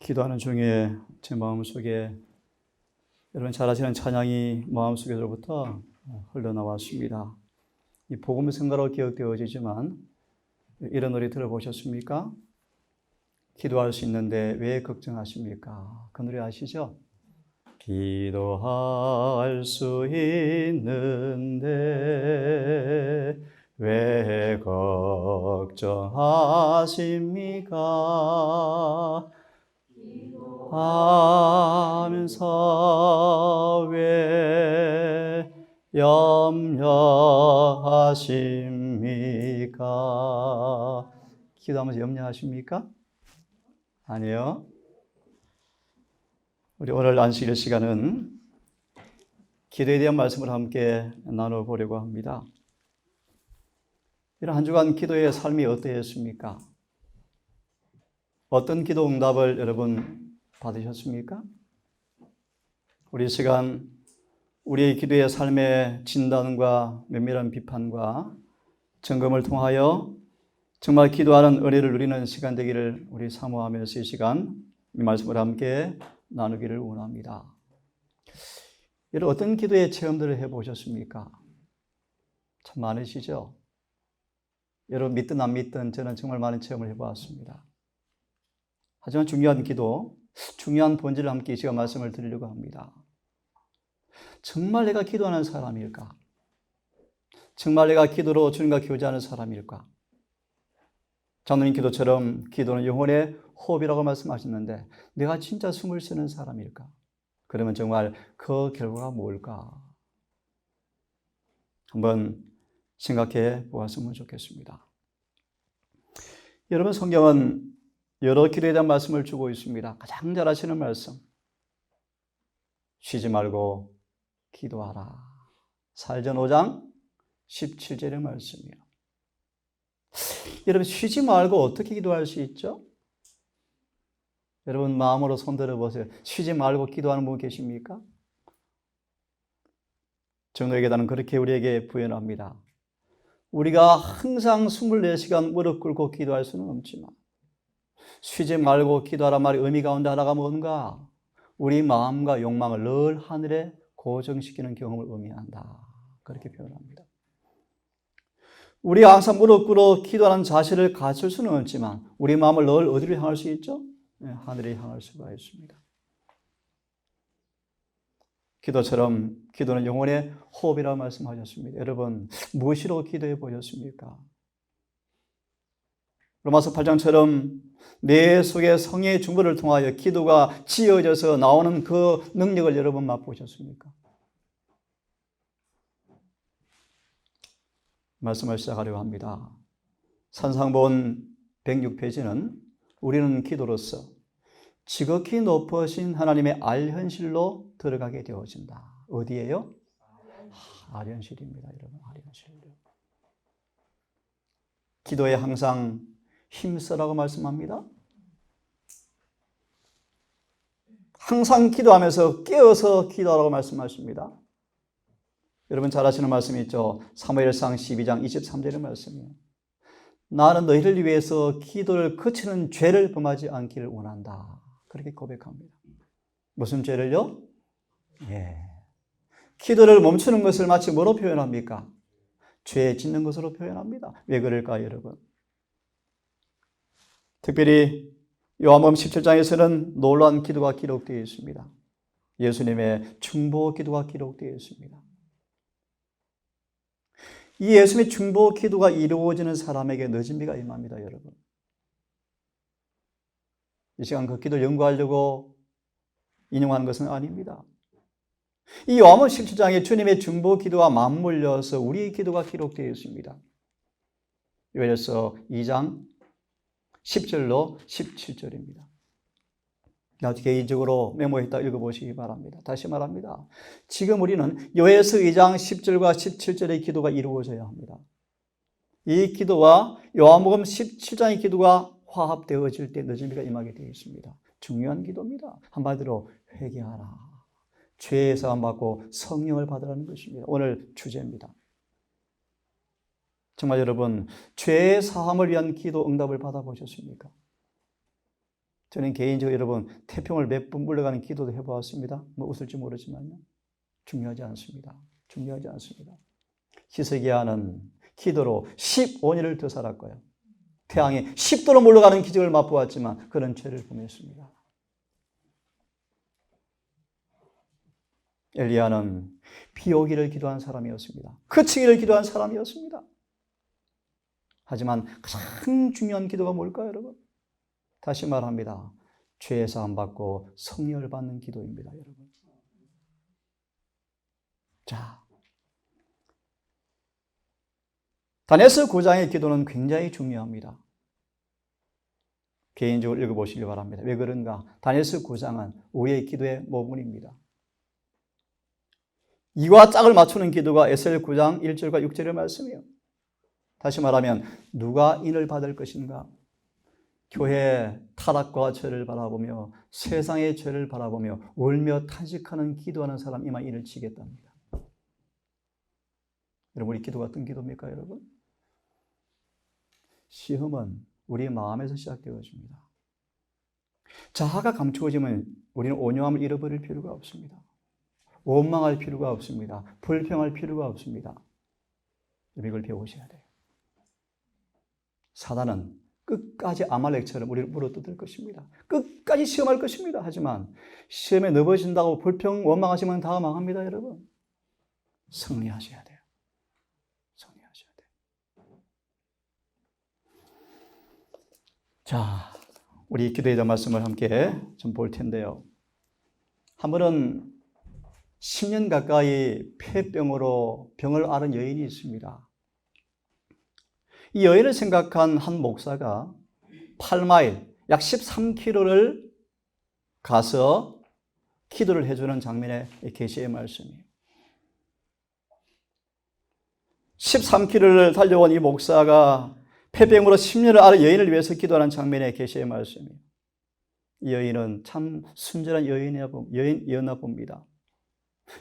기도하는 중에 제 마음속에 여러분 잘 아시는 찬양이 마음속에서부터 흘러나왔습니다. 이 복음 성가로 기억되어지지만 이런 노래 들어보셨습니까? 기도할 수 있는데 왜 걱정하십니까? 그 노래 아시죠? 기도할 수 있는데 왜 걱정하십니까? 하면서 왜 염려하십니까? 기도하면서 염려하십니까? 아니요. 우리 오늘 안식일 시간은 기도에 대한 말씀을 함께 나눠보려고 합니다. 이런 한 주간 기도의 삶이 어떠했습니까? 어떤 기도 응답을 여러분 받으셨습니까? 우리 시간 우리의 기도의 삶의 진단과 면밀한 비판과 점검을 통하여 정말 기도하는 은혜를 누리는 시간 되기를 우리 사모하면서 이 시간 이 말씀을 함께 나누기를 원합니다. 여러분 어떤 기도의 체험들을 해보셨습니까? 참 많으시죠? 여러분 믿든 안 믿든 저는 정말 많은 체험을 해보았습니다. 하지만 중요한 기도, 중요한 본질을 함께 이 시간 말씀을 드리려고 합니다. 정말 내가 기도하는 사람일까? 정말 내가 기도로 주님과 교제하는 사람일까? 장로님 기도처럼 기도는 영혼의 호흡이라고 말씀하셨는데 내가 진짜 숨을 쉬는 사람일까? 그러면 정말 그 결과가 뭘까? 한번 생각해 보았으면 좋겠습니다. 여러분 성경은 여러 기도에 대한 말씀을 주고 있습니다. 가장 잘 아시는 말씀. 쉬지 말고 기도하라. 사전 5장 17절의 말씀이에요. 여러분 쉬지 말고 어떻게 기도할 수 있죠? 여러분 마음으로 손들어 보세요. 쉬지 말고 기도하는 분 계십니까? 정도의 계단은 그렇게 우리에게 부연합니다. 우리가 항상 24시간 무릎 꿇고 기도할 수는 없지만 쉬지 말고 기도하란 말의 의미 가운데 하나가 뭔가? 우리 마음과 욕망을 늘 하늘에 고정시키는 경험을 의미한다. 그렇게 표현합니다. 우리가 항상 무릎 꿇어 기도하는 자세를 갖출 수는 없지만 우리 마음을 늘 어디로 향할 수 있죠? 네, 하늘에 향할 수가 있습니다. 기도처럼 기도는 영혼의 호흡이라고 말씀하셨습니다. 여러분 무엇으로 기도해 보셨습니까? 로마서 8장처럼 내 속에 성의 중보를 통하여 기도가 지어져서 나오는 그 능력을 여러분 맛보셨습니까? 말씀을 시작하려고 합니다. 산상본 106페이지는 우리는 기도로서 지극히 높으신 하나님의 알현실로 들어가게 되어진다. 어디예요? 알현실입니다. 여러분 알현실요. 기도에 항상 힘쓰라고 말씀합니다. 항상 기도하면서 깨어서 기도하라고 말씀하십니다. 여러분 잘 아시는 말씀이 있죠. 사무엘상 12장 23절의 말씀이에요. 나는 너희를 위해서 기도를 그치는 죄를 범하지 않기를 원한다. 그렇게 고백합니다. 무슨 죄를요? 예. 기도를 멈추는 것을 마치 뭐로 표현합니까? 죄 짓는 것으로 표현합니다. 왜 그럴까요, 여러분? 특별히 요한복음 17장에서는 놀라운 기도가 기록되어 있습니다. 예수님의 중보 기도가 기록되어 있습니다. 이 예수님의 중보 기도가 이루어지는 사람에게 늦은 비가 임합니다, 여러분. 이 시간 그 기도를 연구하려고 인용하는 것은 아닙니다. 이 요한복음 17장에 주님의 중보 기도와 맞물려서 우리의 기도가 기록되어 있습니다. 요한일서 2장 10절로 17절입니다. 나도 개인적으로 메모했다 읽어보시기 바랍니다. 다시 말합니다. 지금 우리는 요한일서 2장 10절과 17절의 기도가 이루어져야 합니다. 이 기도와 요한복음 17장의 기도가 화합되어질 때 늦은 비가 임하게 되어 있습니다. 중요한 기도입니다. 한마디로 회개하라. 죄의 사함 받고 성령을 받으라는 것입니다. 오늘 주제입니다. 정말 여러분 죄의 사함을 위한 기도 응답을 받아보셨습니까? 저는 개인적으로 여러분 태평을 몇 분 물러가는 기도도 해보았습니다. 뭐 웃을지 모르지만요. 중요하지 않습니다. 중요하지 않습니다. 히스기야는 기도로 15년을 더 살았고요. 태양이 10도로 물러가는 기적을 맛보았지만 그런 죄를 범했습니다. 엘리야는 비 오기를 기도한 사람이었습니다. 그치기를 기도한 사람이었습니다. 하지만 가장 중요한 기도가 뭘까요, 여러분? 다시 말합니다. 죄 사함 받고 성령을 받는 기도입니다, 여러분. 자, 다니엘서 9장의 기도는 굉장히 중요합니다. 개인적으로 읽어보시기 바랍니다. 왜 그런가? 다니엘서 9장은 우리의 기도의 모문입니다. 이와 짝을 맞추는 기도가 에스겔 9장 1절과 6절의 말씀이에요. 다시 말하면 누가 인을 받을 것인가? 교회의 타락과 죄를 바라보며 세상의 죄를 바라보며 울며 탄식하는 기도하는 사람 이만 인을 치겠답니다. 여러분, 우리 기도가 어떤 기도입니까, 여러분? 시험은 우리 마음에서 시작되어집니다. 자아가 감추어지면 우리는 온유함을 잃어버릴 필요가 없습니다. 원망할 필요가 없습니다. 불평할 필요가 없습니다. 이걸 배우셔야 돼요. 사단은 끝까지 아말렉처럼 우리를 물어뜯을 것입니다. 끝까지 시험할 것입니다. 하지만 시험에 넘어진다고 불평, 원망하시면 다 망합니다, 여러분. 승리하셔야 돼요. 승리하셔야 돼요. 자, 우리 기도에 대한 말씀을 함께 좀 볼 텐데요. 한 번은 10년 가까이 폐병으로 병을 앓은 여인이 있습니다. 이 여인을 생각한 한 목사가 8마일, 약 13km를 가서 기도를 해주는 장면의 계시의 말씀이에요. 13km를 달려온 이 목사가 폐병으로 10년을 앓은 여인을 위해서 기도하는 장면의 계시의 말씀이에요. 이 여인은 참 순전한 여인이었나 봅니다.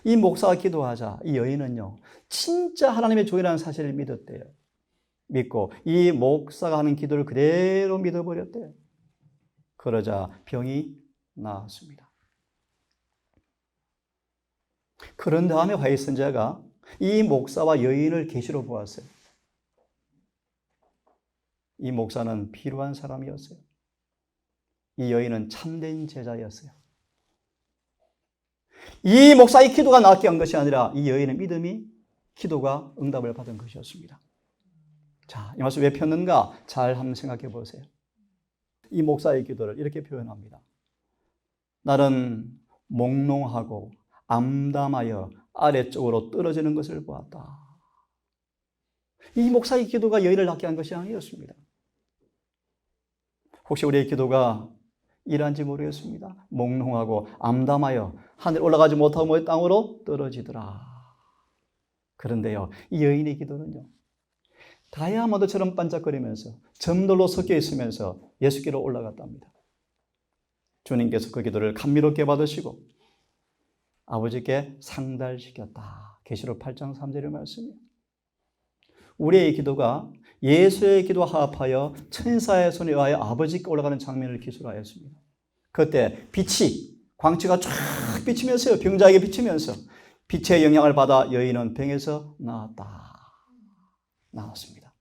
이 목사가 기도하자 이 여인은요, 진짜 하나님의 종이라는 사실을 믿었대요. 믿고 이 목사가 하는 기도를 그대로 믿어버렸대요. 그러자 병이 나았습니다. 그런 다음에 화해 선지자가 이 목사와 여인을 계시로 보았어요. 이 목사는 필요한 사람이었어요. 이 여인은 참된 제자였어요. 이 목사의 기도가 낫게 한 것이 아니라 이 여인의 믿음이 기도가 응답을 받은 것이었습니다. 자, 이 말씀 왜 폈는가? 잘 한번 생각해 보세요. 이 목사의 기도를 이렇게 표현합니다. 나는 몽롱하고 암담하여 아래쪽으로 떨어지는 것을 보았다. 이 목사의 기도가 여인을 낫게 한 것이 아니었습니다. 혹시 우리의 기도가 이러한지 모르겠습니다. 몽롱하고 암담하여 하늘 올라가지 못하고 땅으로 떨어지더라. 그런데요, 이 여인의 기도는요, 다이아몬드처럼 반짝거리면서 점들로 섞여 있으면서 예수께로 올라갔답니다. 주님께서 그 기도를 감미롭게 받으시고 아버지께 상달시켰다. 계시록 8장 3절의 말씀이에요. 우리의 기도가 예수의 기도와 합하여 천사의 손에 의하여 아버지께 올라가는 장면을 기술하였습니다. 그때 빛이, 광채가 쫙 비치면서요, 병자에게 비치면서 빛의 영향을 받아 여인은 병에서 나았습니다.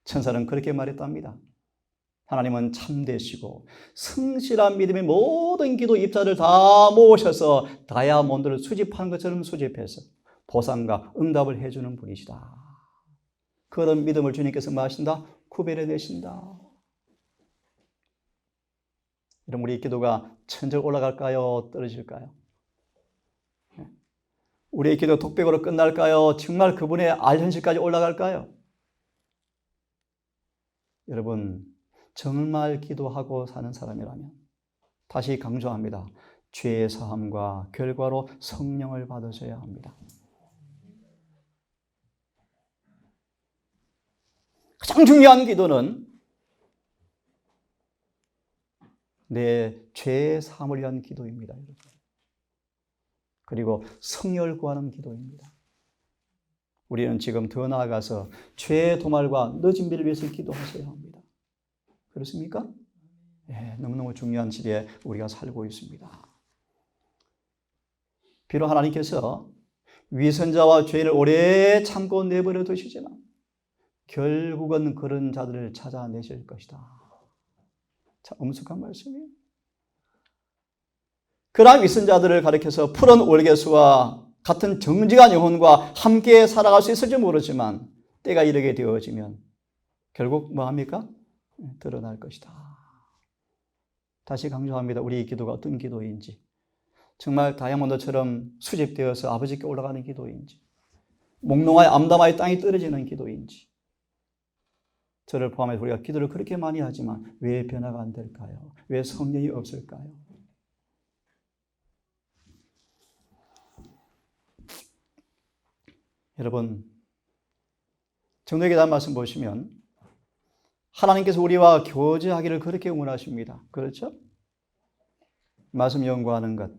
천사는 그렇게 말했답니다. 하나님은 참되시고 성실한 믿음의 모든 기도 입자를 다 모으셔서 다이아몬드를 수집하는 것처럼 수집해서 보상과 응답을 해주는 분이시다. 그런 믿음을 주님께서 뭐 하신다? 구별해내신다. 여러분, 우리 기도가 천절 올라갈까요? 떨어질까요? 우리의 기도 독백으로 끝날까요? 정말 그분의 알현실까지 올라갈까요? 여러분, 정말 기도하고 사는 사람이라면 다시 강조합니다. 죄의 사함과 결과로 성령을 받으셔야 합니다. 가장 중요한 기도는 내 죄의 사함을 위한 기도입니다. 여러분. 그리고 성령을 구하는 기도입니다. 우리는 지금 더 나아가서 죄의 도말과 늦은 비를 위해서 기도하셔야 합니다. 그렇습니까? 너무너무 중요한 시대에 우리가 살고 있습니다. 비록 하나님께서 위선자와 죄인을 오래 참고 내버려 두시지만 결국은 그런 자들을 찾아내실 것이다. 참 엄숙한 말씀이에요. 그러한 위선자들을 가리켜서 푸른 월계수와 같은 정직한 영혼과 함께 살아갈 수 있을지 모르지만 때가 이르게 되어지면 결국 뭐합니까? 드러날 것이다. 다시 강조합니다. 우리의 기도가 어떤 기도인지, 정말 다이아몬드처럼 수집되어서 아버지께 올라가는 기도인지, 몽롱하여 암담하여 땅이 떨어지는 기도인지. 저를 포함해서 우리가 기도를 그렇게 많이 하지만 왜 변화가 안 될까요? 왜 성령이 없을까요? 여러분, 정도에게 대한 말씀 보시면 하나님께서 우리와 교제하기를 그렇게 원하십니다. 그렇죠? 말씀 연구하는 것,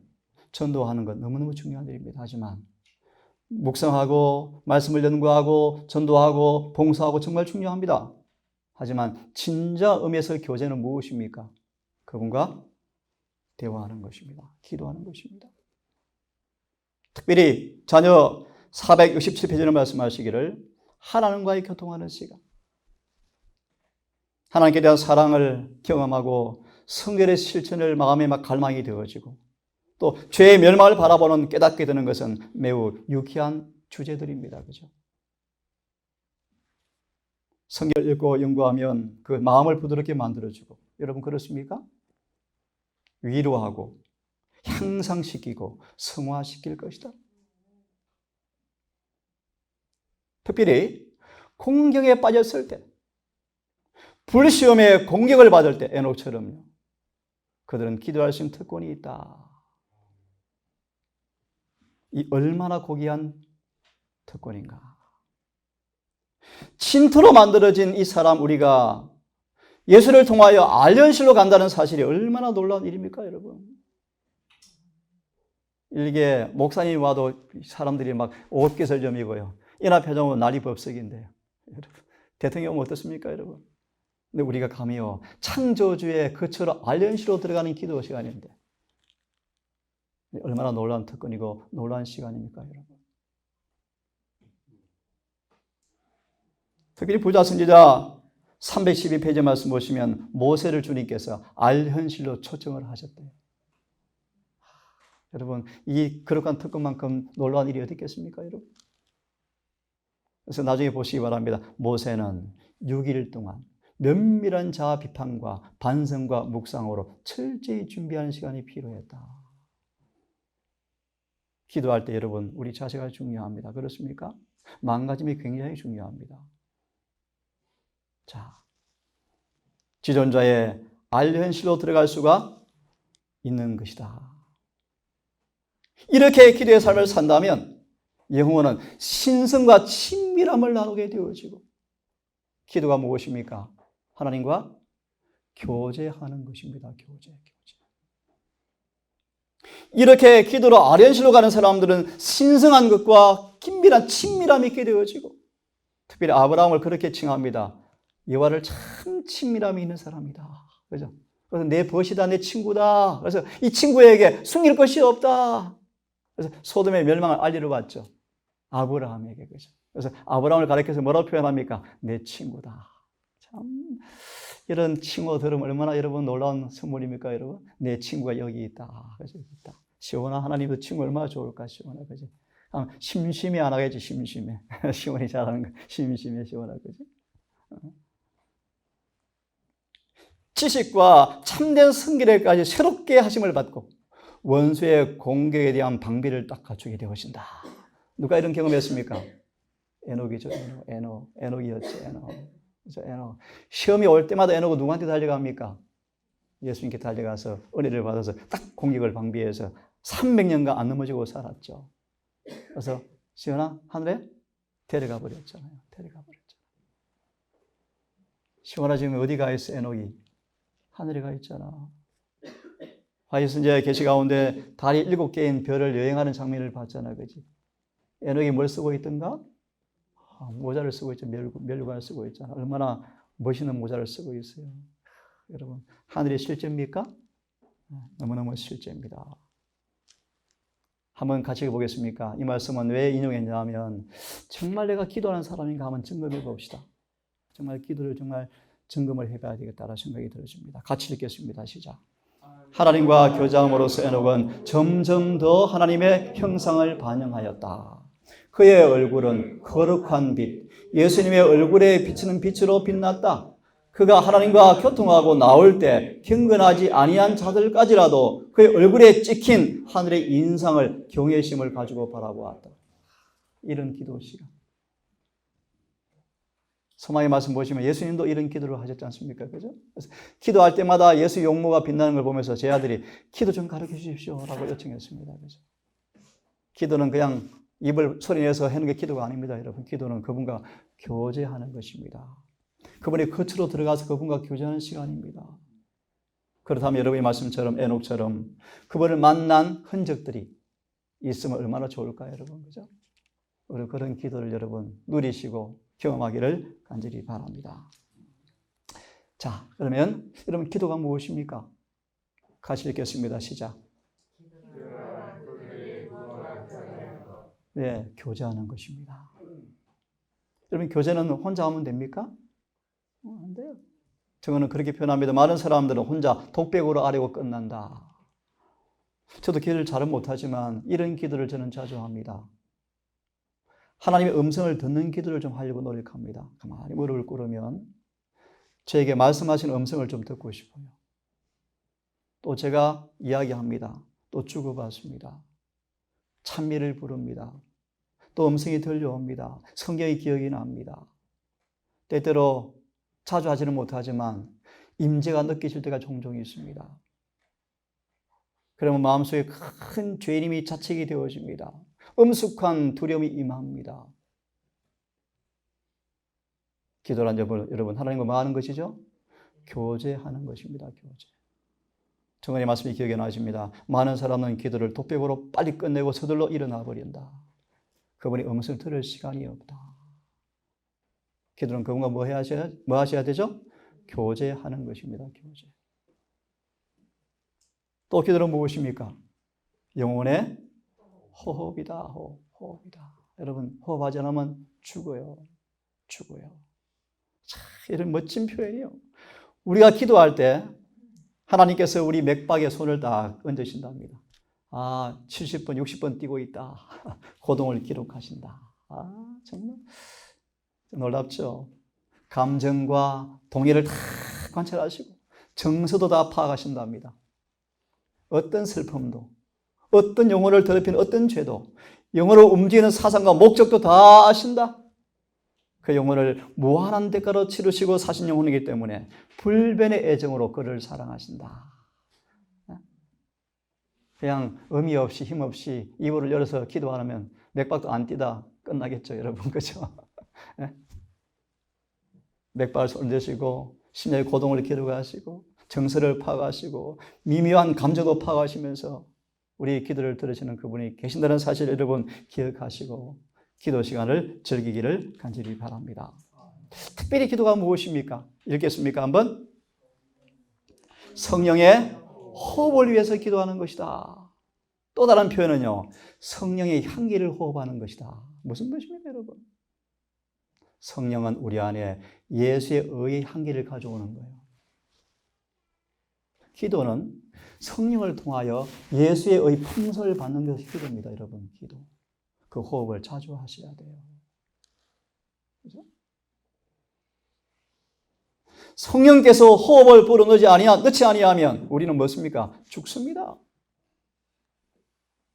전도하는 것 너무너무 중요한 일입니다. 하지만 묵상하고 말씀을 연구하고 전도하고 봉사하고 정말 중요합니다. 하지만 진짜 의미에서 교제는 무엇입니까? 그분과 대화하는 것입니다. 기도하는 것입니다. 특별히 자녀 467페이지를 말씀하시기를 하나님과의 교통하는 시간, 하나님께 대한 사랑을 경험하고 성결의 실천을 마음에 막 갈망이 되어지고 또 죄의 멸망을 바라보는 깨닫게 되는 것은 매우 유쾌한 주제들입니다. 그죠? 성경 읽고 연구하면 그 마음을 부드럽게 만들어주고, 여러분 그렇습니까? 위로하고 향상시키고 성화시킬 것이다. 특별히 공경에 빠졌을 때, 불시험에 공격을 받을 때 에녹처럼요, 그들은 기도할 수 있는 특권이 있다. 이 얼마나 고귀한 특권인가. 진토로 만들어진 이 사람, 우리가 예수를 통하여 알련실로 간다는 사실이 얼마나 놀라운 일입니까, 여러분? 이게 목사님 와도 사람들이 막 옷개설점이고요. 이나 표정은 날이 법석인데요. 여러분, 대통령 오면 어떻습니까, 여러분? 근데 우리가 감히요, 창조주의 거처로 알련실로 들어가는 기도 시간인데 얼마나 놀라운 특권이고 놀라운 시간입니까, 여러분? 특별히 부자 선지자 312페이지 말씀 보시면 모세를 주님께서 알현실로 초청을 하셨대요. 여러분, 이 거룩한 특권만큼 놀라운 일이 어디 있겠습니까, 여러분? 그래서 나중에 보시기 바랍니다. 모세는 6일 동안 면밀한 자아 비판과 반성과 묵상으로 철저히 준비하는 시간이 필요했다. 기도할 때 여러분, 우리 자세가 중요합니다. 그렇습니까? 마음가짐이 굉장히 중요합니다. 자, 지존자의 알현실로 들어갈 수가 있는 것이다. 이렇게 기도의 삶을 산다면 영혼은 신성과 친밀함을 나누게 되어지고, 기도가 무엇입니까? 하나님과 교제하는 것입니다. 교제. 이렇게 기도로 알현실로 가는 사람들은 신성한 것과 긴밀한 친밀함이 있게 되어지고, 특별히 아브라함을 그렇게 칭합니다. 여호와를 참 친밀함이 있는 사람이다. 그죠? 그래서 내 벗이다, 내 친구다. 그래서 이 친구에게 숨길 것이 없다. 그래서 소돔의 멸망을 알리러 갔죠. 아브라함에게. 그죠? 그래서 아브라함을 가리켜서 뭐라고 표현합니까? 내 친구다. 참, 이런 칭호 들으면 얼마나 여러분 놀라운 선물입니까, 여러분? 내 친구가 여기 있다. 그죠? 있다. 시온아, 하나님도 친구 얼마나 좋을까, 시온아. 그죠? 심심해 안 하겠지, 심심해. 시온이 잘하는 거. 심심해, 시온아. 그죠? 지식과 참된 성결에까지 새롭게 하심을 받고 원수의 공격에 대한 방비를 딱 갖추게 되어진다. 누가 이런 경험했습니까? 에녹이죠. 에녹이었죠. 에녹. 시험이 올 때마다 에녹은 누구한테 달려갑니까? 예수님께 달려가서 은혜를 받아서 딱 공격을 방비해서 300년간 안 넘어지고 살았죠. 그래서 시온아, 하늘에 데려가 버렸잖아요. 시온아, 지금 어디 가 있어, 에녹이? 하늘에 가 있잖아. 화이선지의 계시 가운데 달이 7개인 별을 여행하는 장면을 봤잖아. 그지? 에녹이 뭘 쓰고 있던가? 모자를 쓰고 있죠. 멸관을 쓰고 있잖아. 얼마나 멋있는 모자를 쓰고 있어요. 여러분, 하늘이 실제입니까? 너무너무 실제입니다. 한번 같이 보겠습니까? 이 말씀은 왜 인용했냐 하면 정말 내가 기도하는 사람인가 한번 점검해 봅시다. 정말 기도를 정말 점검을 해봐야 되겠다라는 생각이 들어집니다. 같이 읽겠습니다. 시작. 하나님과 교제함으로써 에녹은 점점 더 하나님의 형상을 반영하였다. 그의 얼굴은 거룩한 빛, 예수님의 얼굴에 비치는 빛으로 빛났다. 그가 하나님과 교통하고 나올 때 경건하지 아니한 자들까지라도 그의 얼굴에 찍힌 하늘의 인상을 경외심을 가지고 바라보았다. 이런 기도 시간. 소망의 말씀 보시면 예수님도 이런 기도를 하셨지 않습니까? 그죠? 그래서 기도할 때마다 예수 용모가 빛나는 걸 보면서 제 아들이 기도 좀 가르쳐 주십시오 라고 요청했습니다. 그죠? 기도는 그냥 입을 소리내서 하는 게 기도가 아닙니다. 여러분, 기도는 그분과 교제하는 것입니다. 그분의 겉으로 들어가서 그분과 교제하는 시간입니다. 그렇다면 여러분의 말씀처럼 에녹처럼 그분을 만난 흔적들이 있으면 얼마나 좋을까요, 여러분? 그죠? 우리 그런 기도를 여러분 누리시고 경험하기를 간절히 바랍니다. 자, 그러면 여러분 기도가 무엇입니까? 같이 읽겠습니다. 시작. 네, 교제하는 것입니다. 여러분 교제는 혼자 하면 됩니까? 안 돼요. 저거는 그렇게 표현합니다. 많은 사람들은 혼자 독백으로 하려고 끝난다. 저도 기도를 잘은 못하지만 이런 기도를 저는 자주 합니다. 하나님의 음성을 듣는 기도를 좀 하려고 노력합니다. 가만히 무릎을 꿇으면 저에게 말씀하신 음성을 좀 듣고 싶어요. 또 제가 이야기합니다. 또 주고받습니다. 찬미를 부릅니다. 또 음성이 들려옵니다. 성경의 기억이 납니다. 때때로 자주 하지는 못하지만 임재가 느껴질 때가 종종 있습니다. 그러면 마음속에 큰 죄인임이 자책이 되어집니다. 엄숙한 두려움이 임합니다. 기도란 여러분 하나님과 뭐 하는 것이죠? 교제하는 것입니다. 교제. 정언의 말씀이 기억에 나십니다. 많은 사람은 기도를 독백으로 빨리 끝내고 서둘러 일어나 버린다. 그분이 음성을 들을 시간이 없다. 기도는 그분과 뭐 하셔야 되죠? 교제하는 것입니다. 교제. 또 기도는 무엇입니까? 영혼의 호흡이다. 호흡이다. 여러분 호흡하지 않으면 죽어요. 죽어요. 참 이런 멋진 표현이요. 우리가 기도할 때 하나님께서 우리 맥박에 손을 딱 얹으신답니다. 70번, 60번 뛰고 있다. 고동을 기록하신다. 정말 놀랍죠? 감정과 동의를 다 관찰하시고 정서도 다 파악하신답니다. 어떤 슬픔도, 어떤 영혼을 더럽히는 어떤 죄도, 영혼을 움직이는 사상과 목적도 다 아신다. 그 영혼을 무한한 대가로 치르시고 사신 영혼이기 때문에 불변의 애정으로 그를 사랑하신다. 그냥 의미 없이 힘 없이 입을 열어서 기도 안 하면 맥박도 안 뛰다 끝나겠죠, 여러분. 그죠? 맥박을 손대시고 심령의 고동을 기록하시고 정서를 파악하시고 미묘한 감정도 파악하시면서 우리 기도를 들으시는 그분이 계신다는 사실 여러분 기억하시고 기도 시간을 즐기기를 간절히 바랍니다. 특별히 기도가 무엇입니까? 읽겠습니까? 한번. 성령의 호흡을 위해서 기도하는 것이다. 또 다른 표현은요. 성령의 향기를 호흡하는 것이다. 무슨 뜻입니까, 여러분? 성령은 우리 안에 예수의 의의 향기를 가져오는 거예요. 기도는 성령을 통하여 예수의 의 풍성을 받는 것이 기도입니다, 여러분. 기도. 그 호흡을 자주 하셔야 돼요. 그죠? 성령께서 호흡을 넣지 아니하면 우리는 뭐습니까? 죽습니다.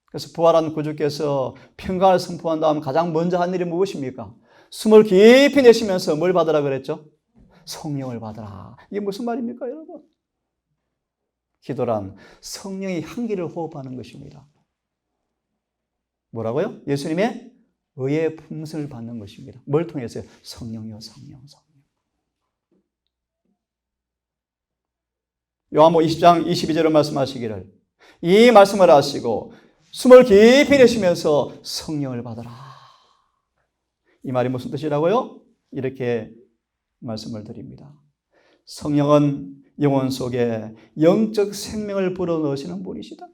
그래서 부활한 구주께서 평강을 선포한 다음 가장 먼저 한 일이 무엇입니까? 숨을 깊이 내쉬면서 뭘 받으라 그랬죠? 성령을 받으라. 이게 무슨 말입니까, 여러분? 기도란 성령의 향기를 호흡하는 것입니다. 뭐라고요? 예수님의 의의 풍성을 받는 것입니다. 뭘 통해서요? 성령이요, 성령. 요한복음 20장 22절을 말씀하시기를 이 말씀을 하시고 숨을 깊이 내쉬면서 성령을 받으라. 이 말이 무슨 뜻이라고요? 이렇게 말씀을 드립니다. 성령은 영혼 속에 영적 생명을 불어넣으시는 분이시다.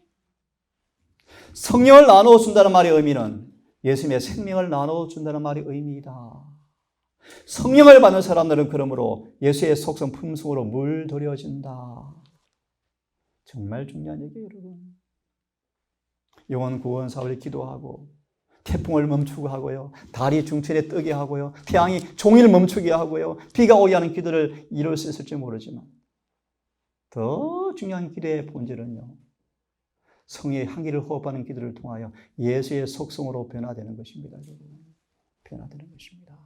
성령을 나눠준다는 말의 의미는 예수님의 생명을 나눠준다는 말의 의미이다. 성령을 받는 사람들은 그러므로 예수의 속성 품성으로 물들여진다. 정말 중요한 얘기예요, 여러분. 영혼 구원 사업을 기도하고 태풍을 멈추고 하고요. 달이 중천에 뜨게 하고요. 태양이 종일 멈추게 하고요. 비가 오게 하는 기도를 이룰 수 있을지 모르지만 더 중요한 기도의 본질은요. 성령의 향기를 호흡하는 기도를 통하여 예수의 속성으로 변화되는 것입니다. 변화되는 것입니다.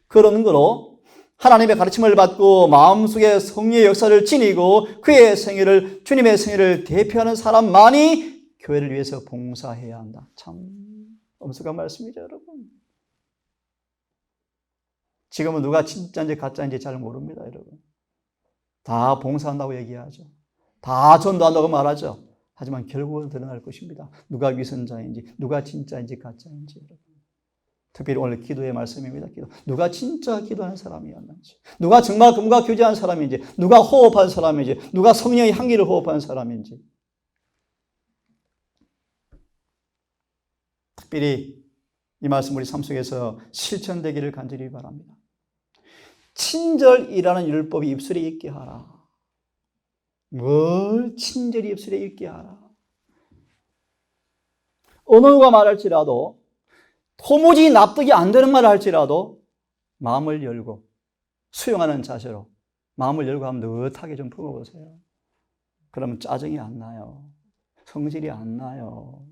그런 거로 하나님의 가르침을 받고 마음속에 성령의 역사를 지니고 그의 생애를 주님의 생애를 대표하는 사람만이 교회를 위해서 봉사해야 한다. 참 엄숙한 말씀이죠, 여러분. 지금은 누가 진짜인지 가짜인지 잘 모릅니다, 여러분. 다 봉사한다고 얘기하죠. 다 전도한다고 말하죠. 하지만 결국은 드러날 것입니다. 누가 위선자인지, 누가 진짜인지 가짜인지. 여러분. 특별히 오늘 기도의 말씀입니다. 기도. 누가 진짜 기도하는 사람이었는지, 누가 정말 금과 교제하는 사람인지, 누가 호흡하는 사람인지, 누가 성령의 향기를 호흡하는 사람인지. 특별히 이 말씀 우리 삶 속에서 실천되기를 간절히 바랍니다. 친절이라는 율법이 입술에 있게 하라. 뭘 친절히 입술에 있게 하라. 어느 누가 말할지라도 도무지 납득이 안 되는 말을 할지라도 마음을 열고 수용하는 자세로 마음을 열고 하면 느긋하게 좀 품어보세요. 그러면 짜증이 안 나요. 성질이 안 나요.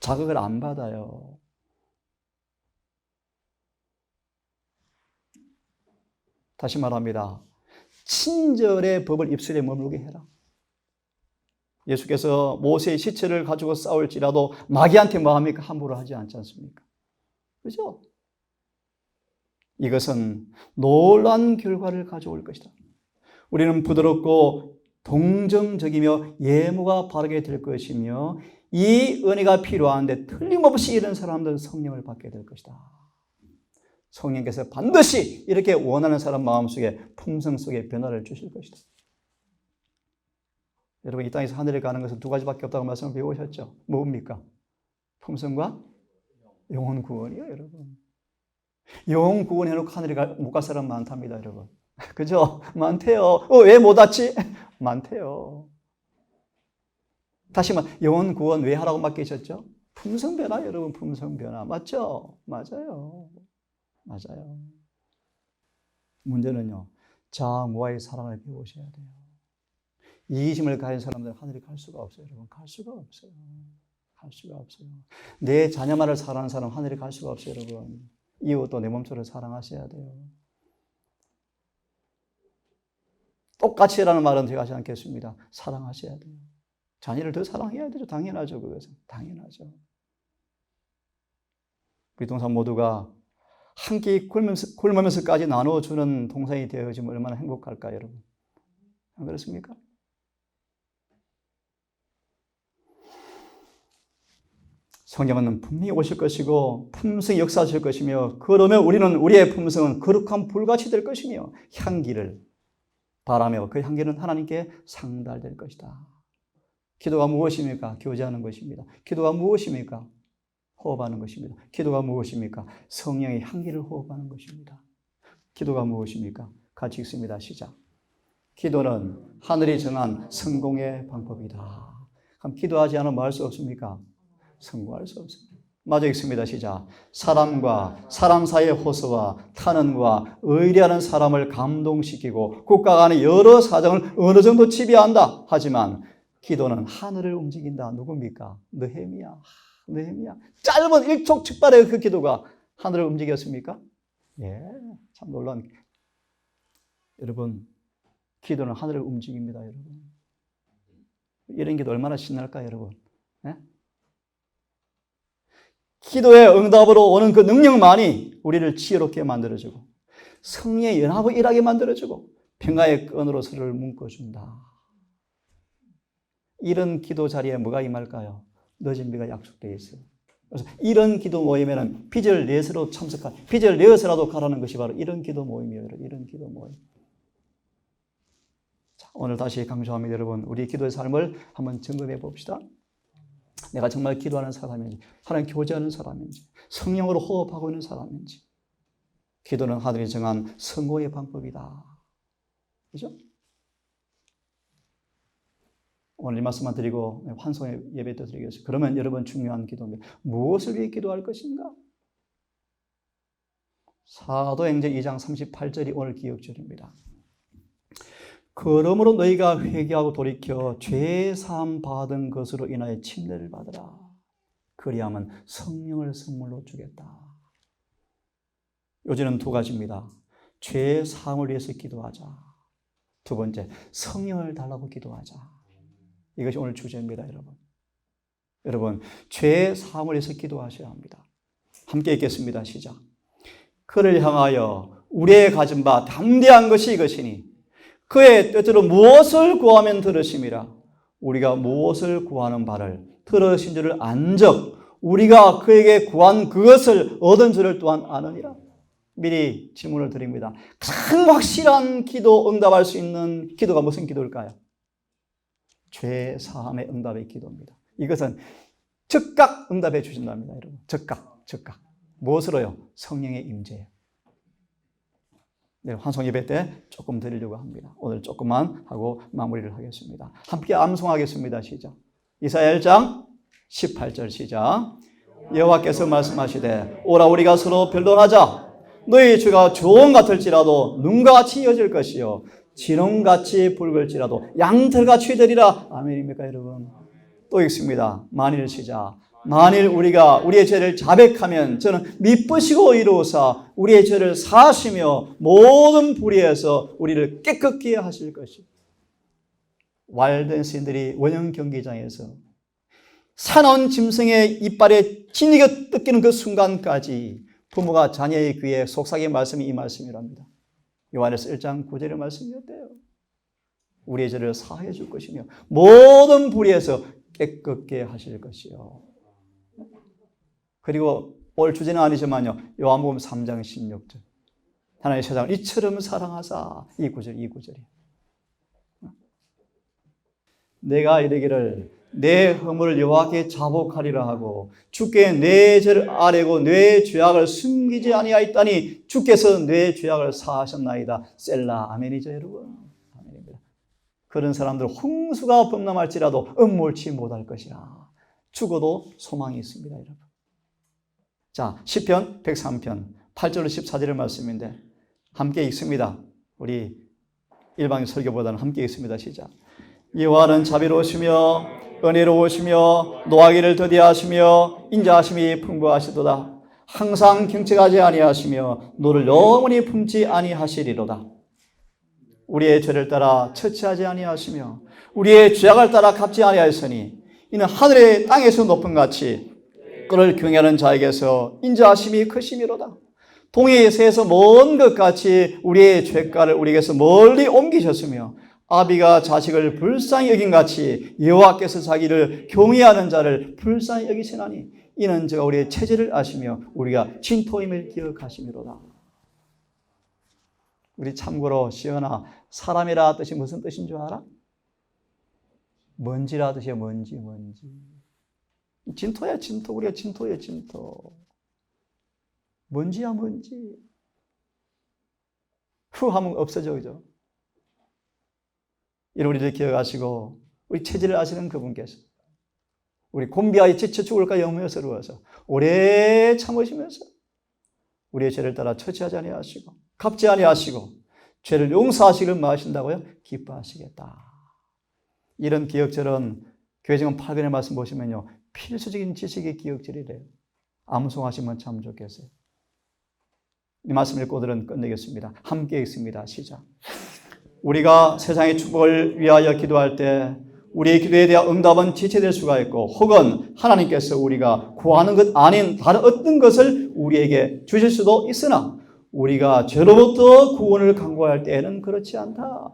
자극을 안 받아요. 다시 말합니다. 친절의 법을 입술에 머물게 해라. 예수께서 모세의 시체를 가지고 싸울지라도 마귀한테 뭐 합니까? 함부로 하지 않지 않습니까? 그죠? 이것은 놀라운 결과를 가져올 것이다. 우리는 부드럽고 동정적이며 예무가 바르게 될 것이며 이 은혜가 필요한데 틀림없이 이런 사람들은 성령을 받게 될 것이다. 성령께서 반드시 이렇게 원하는 사람 마음속에 품성 속에 변화를 주실 것이다. 여러분 이 땅에서 하늘에 가는 것은 두 가지밖에 없다고 말씀을 배우셨죠? 뭡니까? 품성과 영혼 구원이요, 여러분. 영혼 구원 해놓고 하늘에 못 갈 사람 많답니다, 여러분. 그죠? 많대요. 왜 못 왔지? 많대요. 다시 말해, 영혼 구원 왜 하라고 맡기셨죠? 품성 변화, 여러분, 품성 변화. 맞죠? 맞아요. 맞아요. 문제는요, 자아와의 사랑을 배우셔야 돼요. 이기심을 가진 사람들은 하늘에 갈 수가 없어요, 여러분. 갈 수가 없어요. 갈 수가 없어요. 내 자녀만을 사랑하는 사람 하늘에 갈 수가 없어요, 여러분. 이웃도 내 몸처럼 사랑하셔야 돼요. 똑같이라는 말은 제가 하지 않겠습니다. 사랑하셔야 돼요. 자녀를 더 사랑해야 되죠. 당연하죠, 그것은. 당연하죠. 우리 동산 모두가 함께 굶으면서까지 나눠주는 동산이 되어지면 얼마나 행복할까요, 여러분? 안 그렇습니까? 성령은 분명히 오실 것이고 품성이 역사하실 것이며 그러면 우리의 품성은 거룩한 불같이 될 것이며 향기를 바라며 그 향기는 하나님께 상달될 것이다. 기도가 무엇입니까? 교제하는 것입니다. 기도가 무엇입니까? 호흡하는 것입니다. 기도가 무엇입니까? 성령의 향기를 호흡하는 것입니다. 기도가 무엇입니까? 같이 읽습니다. 시작. 기도는 하늘이 정한 성공의 방법이다. 그럼 기도하지 않으면 뭐 할 수 없습니까? 성공할 수 없습니다. 마저 읽습니다. 시작. 사람과 사람 사이의 호소와 탄원과 의리하는 사람을 감동시키고 국가 간의 여러 사정을 어느 정도 지배한다. 하지만 기도는 하늘을 움직인다. 누굽니까? 느헤미야. 느헤미야. 짧은 일촉즉발의 그 기도가 하늘을 움직였습니까? 예, 참 놀라운. 여러분, 기도는 하늘을 움직입니다. 여러분. 이런 기도 얼마나 신날까요, 여러분? 예? 기도의 응답으로 오는 그 능력만이 우리를 지혜롭게 만들어주고 성령의 연합을 일하게 만들어주고 평화의 끈으로 서로를 묶어준다. 이런 기도 자리에 뭐가 임할까요? 늦은 비가 약속되어 있어요. 그래서 이런 기도 모임에는 빚을 내서라도 참석한, 빚을 내어서라도 가라는 것이 바로 이런 기도 모임이에요. 이런 기도 모임. 오늘 다시 강조합니다. 여러분, 우리 기도의 삶을 한번 점검해 봅시다. 내가 정말 기도하는 사람인지, 하나님 교제하는 사람인지, 성령으로 호흡하고 있는 사람인지. 기도는 하늘이 정한 성공의 방법이다. 그죠? 오늘 이 말씀만 드리고 환송의 예배도 드리겠습니다. 그러면 여러분 중요한 기도입니다. 무엇을 위해 기도할 것인가? 사도행전 2장 38절이 오늘 기억절입니다. 그러므로 너희가 회개하고 돌이켜 죄 사함 받은 것으로 인하여 침례를 받으라. 그리하면 성령을 선물로 주겠다. 요지는 두 가지입니다. 죄 사함을 위해서 기도하자. 두 번째, 성령을 달라고 기도하자. 이것이 오늘 주제입니다, 여러분. 여러분, 죄 사함을 위해서 기도하셔야 합니다. 함께 읽겠습니다. 시작. 그를 향하여 우리의 가진 바 담대한 것이 이것이니 그의 뜻대로 무엇을 구하면 들으심이라. 우리가 무엇을 구하는 바를 들으신 줄을 안적 우리가 그에게 구한 그것을 얻은 줄을 또한 아느니라. 미리 질문을 드립니다. 가장 확실한 기도 응답할 수 있는 기도가 무슨 기도일까요? 죄 사함의 응답의 기도입니다. 이것은 즉각 응답해 주신답니다, 여러분. 즉각. 무엇으로요? 성령의 임재예요. 네, 환송 예배 때 조금 드리려고 합니다. 오늘 조금만 하고 마무리를 하겠습니다. 함께 암송하겠습니다. 시작. 이사야 1장 18절 시작. 여호와께서 말씀하시되 오라 우리가 서로 변론하자. 너희 죄가 조금 같을지라도 눈과 같이 이어질 것이요 진홍같이 붉을지라도 양털같이 되리라. 아멘입니까, 여러분? 또 읽습니다. 만일 시작. 만일 우리가 우리의 죄를 자백하면 저는 미쁘시고 이루사 우리의 죄를 사하시며 모든 불의에서 우리를 깨끗게 하실 것이요. 와일드앤신들이 원형 경기장에서 사나운 짐승의 이빨에 진이가 뜯기는 그 순간까지 부모가 자녀의 귀에 속삭이 말씀이 이 말씀이랍니다. 요한에서 1장 9절의 말씀이었대요. 우리의 죄를 사하여 줄 것이며 모든 불의에서 깨끗게 하실 것이요. 그리고 오늘 주제는 아니지만요. 요한복음 3장 16절. 하나님의 세상을 이처럼 사랑하사. 이 구절이에요. 내가 이르기를 내 허물을 여호와께 자복하리라 하고 주께 내 죄를 아뢰고 내 죄악을 숨기지 아니하였다니 주께서 내 죄악을 사하셨나이다. 셀라. 아멘이죠, 여러분. 아멘입니다. 그런 사람들 홍수가 범람할지라도 음몰치 못할 것이라. 죽어도 소망이 있습니다, 여러분. 자, 시편 103편 8절로 14절의 말씀인데 함께 읽습니다. 우리 일반 설교보다는 함께 읽습니다. 시작. 여호와는 자비로우시며 은혜로우시며 노하기를 더디하시며 인자하심이 풍부하시도다. 항상 경책하지 아니하시며 노를 영원히 품지 아니하시리로다. 우리의 죄를 따라 처치하지 아니하시며 우리의 죄악을 따라 갚지 아니하였으니 이는 하늘의 땅에서 높은 같이 그를 경외하는 자에게서 인자하심이 크심이로다. 동해의 새에서 먼 것 같이 우리의 죄가를 우리에게서 멀리 옮기셨으며 아비가 자식을 불쌍히 여긴 같이 여호와께서 자기를 경외하는 자를 불쌍히 여기시나니 이는 저가 우리의 체질을 아시며 우리가 진토임을 기억하심이로다. 우리 참고로 시연아, 사람이라 뜻이 무슨 뜻인 줄 알아? 먼지라 뜻이야. 먼지. 진토야, 진토. 우리가 진토야, 진토. 먼지야, 먼지. 후 하면 없어져, 그죠? 이런 우리를 기억하시고 우리 체질을 아시는 그분께서 우리 곤비하여 지쳐 죽을까 염려스러워서 오래 참으시면서 우리의 죄를 따라 처치하지 아니하시고 갚지 아니하시고 죄를 용서하시기를 마신다고요? 기뻐하시겠다. 이런 기억절은 교회증언 8권의 말씀 보시면요, 필수적인 지식의 기억절이래요. 암송하시면 참 좋겠어요. 이 말씀 읽고 오늘은 끝내겠습니다. 함께 읽습니다. 시작. 우리가 세상의 축복을 위하여 기도할 때 우리의 기도에 대한 응답은 지체될 수가 있고 혹은 하나님께서 우리가 구하는 것 아닌 다른 어떤 것을 우리에게 주실 수도 있으나 우리가 죄로부터 구원을 간구할 때에는 그렇지 않다.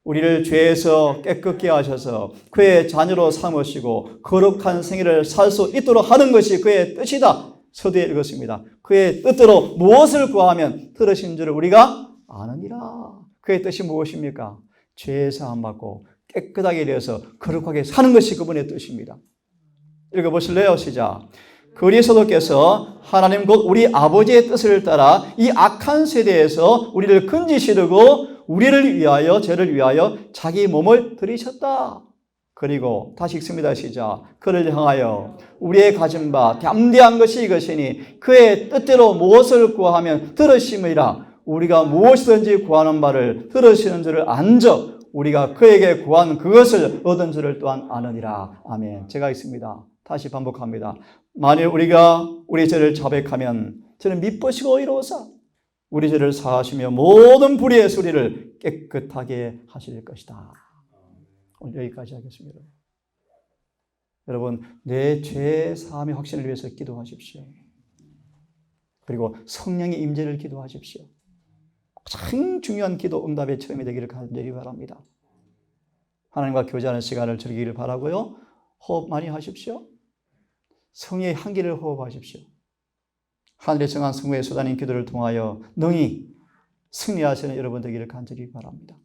우리를 죄에서 깨끗게 하셔서 그의 자녀로 삼으시고 거룩한 생애를 살 수 있도록 하는 것이 그의 뜻이다. 서두에 읽었습니다. 그의 뜻대로 무엇을 구하면 들으신 줄을 우리가 아느니라. 그의 뜻이 무엇입니까? 죄 사함 받고 깨끗하게 되어서 거룩하게 사는 것이 그분의 뜻입니다. 읽어보실래요? 시작. 그리스도께서 하나님 곧 우리 아버지의 뜻을 따라 이 악한 세대에서 우리를 건지시려고 우리를 위하여 죄를 위하여 자기 몸을 들이셨다. 그리고 다시 읽습니다. 시작. 그를 향하여 우리의 가진 바 담대한 것이 이것이니 그의 뜻대로 무엇을 구하면 들으심이라. 우리가 무엇이든지 구하는 바를 들으시는 줄을 안적 우리가 그에게 구한 그것을 얻은 줄을 또한 아느니라. 아멘. 제가 있습니다. 다시 반복합니다. 만일 우리가 우리 죄를 자백하면 저는 미쁘시고 의로우사 우리 죄를 사하시며 모든 불의의 소리를 깨끗하게 하실 것이다. 오늘 여기까지 하겠습니다. 여러분, 내 죄 사함의 확신을 위해서 기도하십시오. 그리고 성령의 임재를 기도하십시오. 가장 중요한 기도 응답의 처음이 되기를 간절히 바랍니다. 하나님과 교제하는 시간을 즐기기를 바라고요. 호흡 많이 하십시오. 성령의 향기를 호흡하십시오. 하늘에 정한 성부의 수단인 기도를 통하여 능히 승리하시는 여러분 되기를 간절히 바랍니다.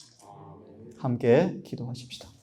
함께 기도하십시다.